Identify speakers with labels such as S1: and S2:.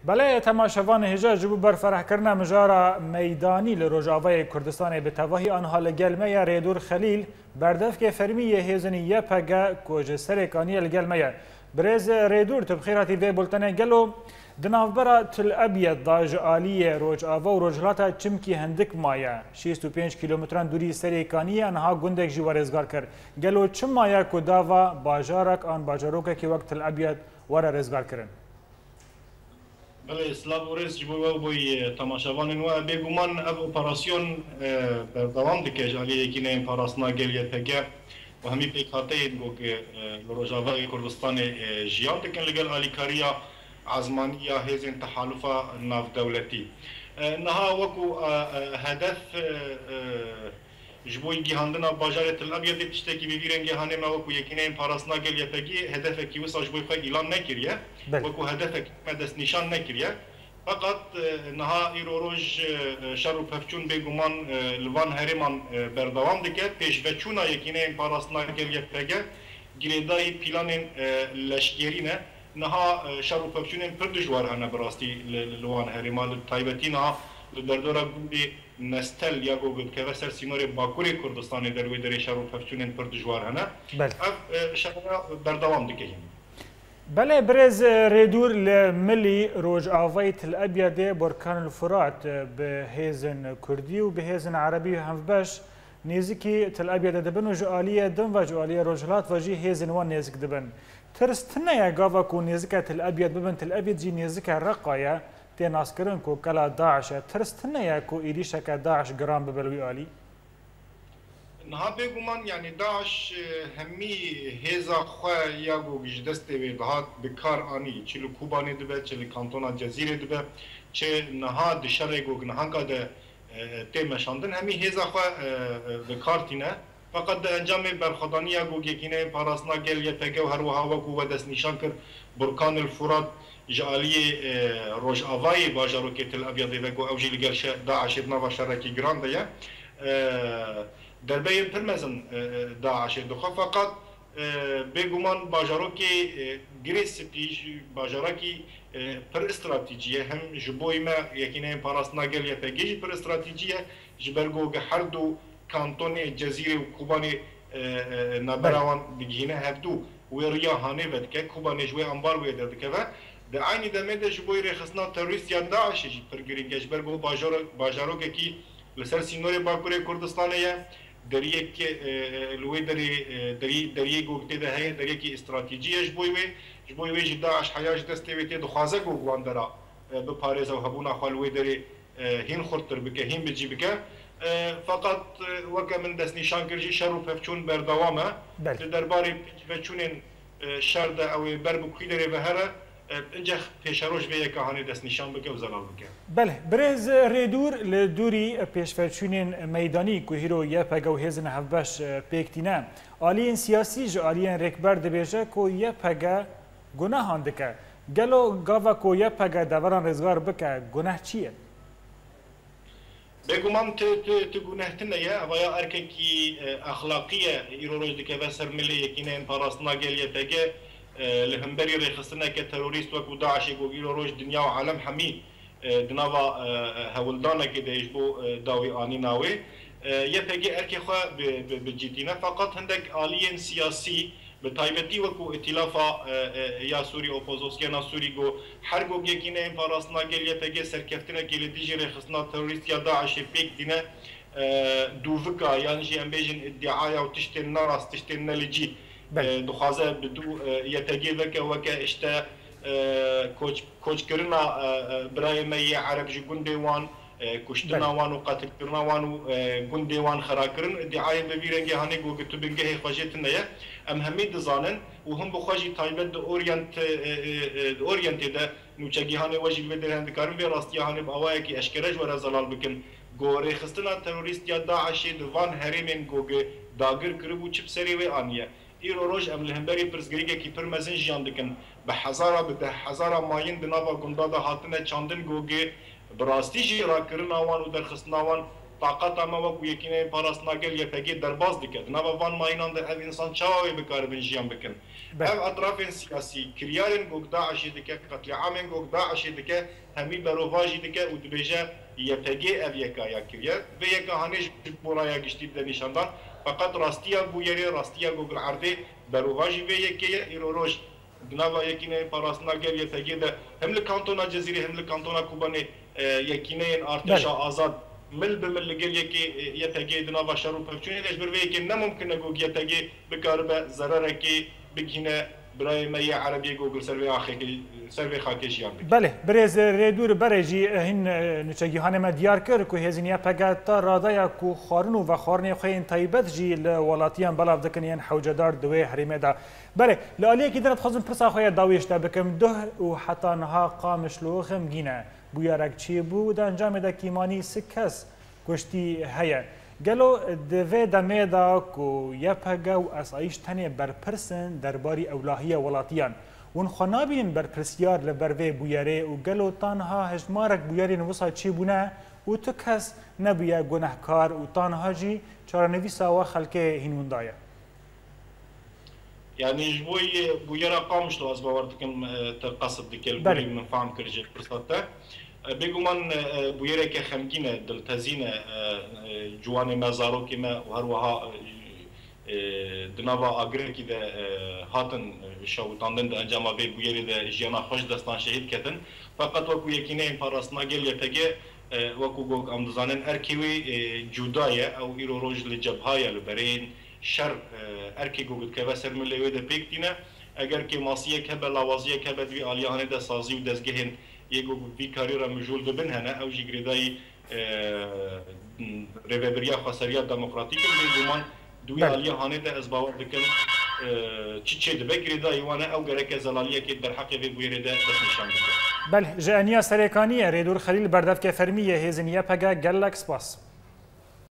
S1: بله تماشاوان هجا جبو برفرح کرنا مجارا میدانی لروجاوای کردستان به تواهی آنها لگلمه ریدور خلیل بردف که فرمی هیزنی یه پگه کوج سرکانی لگلمه برز ریدور تبخیراتی وی بولتنه گلو دنافبرا تل ابید داج آلی روجاوا و روجلاتا چمکی هندک مایا 65 کیلومتران دوری سرکانی آنها گندک جوار ازگار کرد گلو چم مایا کو داوا باجارک آن باجاروکه که وقت تل ابید ورا رزگار کرن
S2: بله اسلام ورس جبوا بوی تماشاوان و بگومان اب اپراسیون دوام دکه جالی کی نه پاراسنا گلیه پگه و همی پیکاته گو که روجاوای کردستان جیان دکن لگل آلیکاریا عزمانیه هزین تحالفا ناف دولتی نها وکو هدف جبوی گیهاندنا باجار تل ابیض تشتکی بیرن گیهانه ما وکو یکینه پاراسنا گلیه پگی هدف کی وسا جبوی خو اعلان نکریه وکو هدف مدس نشان نکریه فقط نها ایروروج شر و پفچون بگومان لوان هرمان بردوام دکه پیشوچونا یکینه پاراسنا گلیه پگی گریدای پیلان لشکرینه نها شر و پفچون پر دشوار هنه براستی لوان هرمان تایبتی نها دردورا گوندی نستل یا گوگل که وسر سینور باکوری کردستان دروی دری شر و پفچون پر دشوار هنه شر بردوام دکه
S1: بله برز ریدور لملی روج آوای تل ابیض برکان الفرات به هیزن کردی و به هیزن عربی هم باش نزدیکی تل ابیض دبن و جوالیه دم و جوالیه روجلات و جی هیزن وان نزدیک دبن ترستنه یا گاوا کو نزدیک تل ابیض ببن تل ابیض جی نزدیک رقایا تی ناسکرن کو کلا داعش ترستنه یا کو ایریش که داعش گرام ببلوی عالی
S2: نها بگومان یعنی داعش همی هزا خواه یا گوگش دسته وی دهات بکار آنی چلو کوبانی دبه چلو کانتونا جزیره دبه چه نها دشره گوگ نهانگا ده تیمشاندن همی هزا خواه بکار تینه فقط ده انجام برخدانی یا گوگ یکینه پاراسنا گل یه پگه و هر وها وکو و دست نشان کر برکان الفرات جالی روش آوای باجارو که تل ابیض وگو اوجی لگل داعش ابنا و شرکی گران ده دربه پرمزن داعش دخوا فقط بگومان باجاروکی گریس پیش باجاروکی پر استراتیجیه هم جبوی ما یکینه پاراسنا گل یا پگیج پر استراتیجیه جبرگو هر دو کانتون جزیره و کوبانی نبراوان بگینه هفدو ویریا هانه ودکه کوبانی جوی انبار ویده دکه و در عین دمه جبوی رخصنا تروریست یا داعش پر گرینگه جبرگو باجاروکی کی لسر سینور باکوری کردستانه دریه که لوی دریه گوگته ده هی دریه که استراتژیش جبوی وی داعش حیاج دسته ویته دخوازه گوگوان درا به پاریس و هبونا خالوی دری هین خورتر بکه هین بجی بکه فقط وکه من دست نشان کرجی شر و پفچون بردوامه درباره پفچونین شر ده او بربکوی دری و هره اینجا پیشروش به یک هانی دست نشان بکه و زلال بکه.
S1: بله برز ریدور لدوری پیشفرچونین میدانی که هیرو یه پگه و هزن هفبش پیکتینه آلیین سیاسی جو آلیین رکبر دبیجه که یه پگه گناه هندکه گلو گاوا که یه پگه دوران رزگار بکه گناه چیه؟
S2: بگومان تو گناه تنیه اویا ارککی اخلاقیه ایرو روز دکه و سرملی یکینه این پاراسنا گل یه پگه لهمبري ريخصنا كتروريست وكو داعش يقولوا روج دنيا وعالم حمي دناوا هولدانا كده يجبو داوي اني ناوي يبقى اركي خو بجدينا فقط عندك آليين سياسي بتايبتي وكو ائتلافا يا سوري اوبوزيسيون سوري جو حرقو يكينا امباراسنا قال يبقى سركفتنا كي ديجي ريخصنا تروريست يا داعش بيك دينا دوفكا يعني جي امبيجن ادعاء وتشتن ناراس تشتن نلجي دخوازه بدو یتگی وکه اشته کوچ کرنا برای می عرب جگون دیوان کشتنا وانو قتل کرنا وانو گون دیوان خراکرن ادعای ببیرنگی هانی گو گتو بنگه خواجت نه ام همید زانن و هم بخواجی تایبت اورینت ده نوچگی هانی وجی بدرند کارن و راستی هانی باوای کی اشکرج ور زلال بکن گوره خستنا تروریست یا داعش دوان هریمن گوگه داگر کربو چپ سری و انیه ایرو روز ام لهمبری پرزگریگه کی پر مزن جیان دکن به هزارا ماین دناوا گندا ده هاتنه چاندن گوگه براستی جی را کرن آوان و درخستن آوان طاقت ما وکو یکینه پاراس ناگل یپگی درباز دکد نوا وان ماینان ده اف انسان چاوی بکار بنجیان بکن اف اطراف سیاسی کریارن گوگ داعش دکه قتل عام گوگ داعش دکه همی برواجی دکه و دبیجه یپگی اف یکا یا کریه و یکا هنیش برایا گشتی ده نشاندان فقط راستیا بویری راستیا گوگ العرضی برواجی و یکی ایروروج نوا یکینه پاراس ناگل یپگی ده هم لکانتونا جزیره هم لکانتونا کوبانی یکینه ارتش آزاد مل بمل قال يكي يتاجي دنا بشرو بفشوني ليش برويكي نا ممكن نقول يتاجي بكاربا زراركي بجينا براي مية عربية جوجل سيرفي خاكيش يعني
S1: بله برز ردور برجي هن نشجي هانه مديار كر كو هزينيا بغاتا رادايا كو خارنو و خارني خوين تايبت جي لولاتيان بلاف دكنيان حوجدار دوي حريمدا بله لاليه كي درت خزم برسا خويا داويش تا بكم ده وحتى نها قامش لوخم جينا بویارک چی بود انجام ده کیمانی سکس کشتی هیا گلو دوی دمیدا کو یپگا و اسایش تنه برپرسن درباری اولهی ولاتیان ون خنابین برپرسیار لبروی بویاره و گلو تانها هجمارک بویاری نوسا چی بونه و تو کس نبویا گناهکار و تانها جی چارنویسا و خلکه هینون دایا
S2: يعني جبوي بويرا قامش لو أزبوارتكم تقصد ديكل بوري من فهم كرجة فرصته بيجو من بويرا كخمجينة دلتزينة جواني مزارو كما وهروها دنابا أجر كده هاتن شو تاندن أنجام بي بويرا ده جيانا خوش دستان شهيد كتن فقط وكو يكينين فراس ناقل يتجه وكو جوك أمدزانن أركيوي جوداية أو إيرو روج لجبهاية لبرين شر ارکی گوگل که بسر ملیوی ده پیکتینه اگر که ماسیه که به لوازیه که به دوی آلیانه ده سازی و دزگهن یه گوگل بی کاری را مجول ده بنهنه او جی گریدای ریوبریا خسریا دموکراتیک بیگومان دوی آلیانه ده ازباور دکن چی ده بگریدای وانه او گرک زلالیه که در حق وی بویره ده دست نشان بکن
S1: بله جانیا سرکانیه ریدور خلیل بردف که فرمیه هزینیه پگه گلک سپاس